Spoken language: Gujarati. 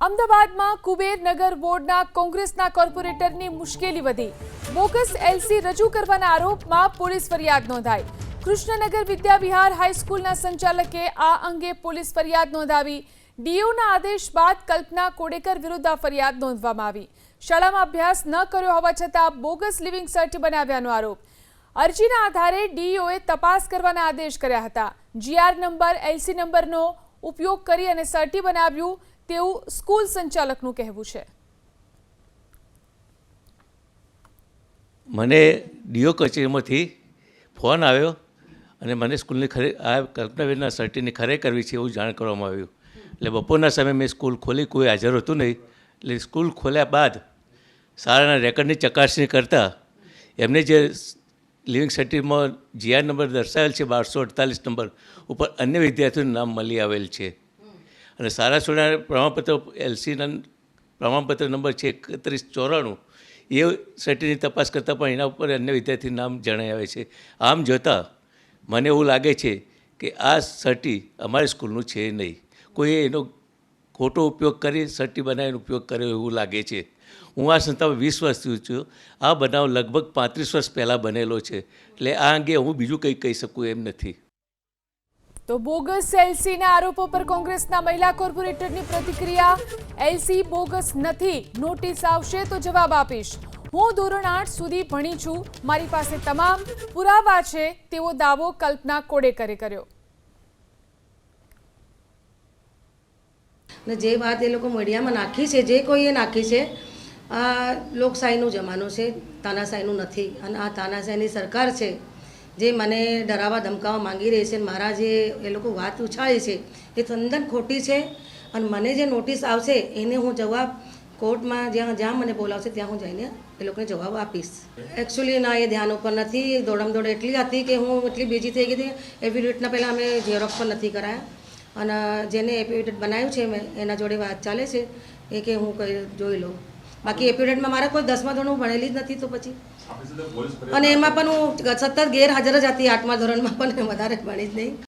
અમદાવાદમાં કુબેરનગર વોર્ડના કોંગ્રેસના કોર્પોરેટરની મુશ્કેલી વધી। બોગસ એલસી રજૂ કરવાના આરોપમાં પોલીસ ફરિયાદ નોંધાઈ। કૃષ્ણનગર વિદ્યાવિહાર હાઈસ્કૂલના સંચાલકે આ અંગે પોલીસ ફરિયાદ નોંધાવી। ડીઓના આદેશ બાદ કલ્પના કોડેકર વિરુદ્ધ આ ફરિયાદ નોંધવામાં આવી। શાળામાં અભ્યાસ ન કર્યો હોવા છતાં બોગસ લિવિંગ સર્ટ બનાવ્યાનો આરોપ। અરજીના આધારે ડીઓએ તપાસ કરવાના આદેશ કર્યા હતા। જીઆર નંબર એલસી નંબરનો ઉપયોગ કરી અને સર્ટી બનાવ્યું તેવું સ્કૂલ સંચાલકનું કહેવું છે। મને ડીઓ કચેરીમાંથી ફોન આવ્યો અને મને સ્કૂલની આ કલ્પનાબેનના સર્ટીની ખરાઈ કરવી છે એવું જાણ કરવામાં આવ્યું। એટલે બપોરના સમયે મેં સ્કૂલ ખોલી, કોઈ હાજર હતું નહીં। એટલે સ્કૂલ ખોલ્યા બાદ શાળાના રેકર્ડની ચકાસણી કરતાં એમને જે લિવિંગ સર્ટિફિકેટમાં જીઆર નંબર દર્શાવેલ છે 1248 નંબર ઉપર અન્ય વિદ્યાર્થીઓનું નામ મળી આવેલ છે અને સારા સોના પ્રમાણપત્ર એલસીના પ્રમાણપત્ર નંબર છે 3194 એ સર્ટિની તપાસ કરતાં પણ એના ઉપર અન્ય વિદ્યાર્થીનું નામ જણાઈ આવે છે। આમ જોતાં મને એવું લાગે છે કે આ સર્ટી અમારી સ્કૂલનું છે નહીં, કોઈએ એનો ખોટો ઉપયોગ કરી સર્ટી બનાવીને ઉપયોગ કર્યો એવું લાગે છે। હું આ સંસ્થામાં 20 વર્ષથી છું। આ બનાવ લગભગ 35 વર્ષ પહેલાં બનેલો છે, એટલે આ અંગે હું બીજું કંઈ કહી શકું એમ નથી। તો બોગસ એલસીના આરોપો પર કોંગ્રેસના મહિલા કોર્પોરેટરની પ્રતિક્રિયા। એલસી બોગસ નથી, નોટિસ આવશે તો જવાબ આપીશ। હું ધોરણ 8 સુધી ભણી છું, મારી પાસે તમામ પુરાવા છે તેવો દાવો કલ્પના કોડેકરે કર્યો। ને જે વાત એ લોકો મીડિયામાં નાખી છે, જે કોઈએ નાખી છે, આ લોકશાહીનો જમાનો છે, તાનાશાહીનું નથી। અને આ તાનાશાહીની સરકાર છે જે મને ડરાવવા ધમકાવવા માંગી રહી છે। મારા જે એ લોકો વાત ઉછાળી છે એ તદ્દન ખોટી છે અને મને જે નોટિસ આવશે એને હું જવાબ કોર્ટમાં જ્યાં મને બોલાવશે ત્યાં હું જઈને એ લોકોને જવાબ આપીશ। એકચ્યુઅલી ના એ ધ્યાન ઉપર નથી, દોડમ એટલી હતી કે હું એટલી બીજી થઈ ગઈ હતી। એફિડેવિટના પહેલાં અમે ઝેરોક્સ પણ નથી કરાયા અને જેને એફિડેવિટ બનાવ્યું છે મેં એના જોડે વાત ચાલે છે એ કે હું કંઈ જોઈ લઉં। બાકી એફિડેવિટમાં મારા કોઈ 10મા ધોરણ હું ભણેલી જ નથી તો પછી, અને એમાં પણ હું સતત ગેરહાજર જ હતી। 8મા ધોરણમાં પણ વધારે ભણી જ નહીં।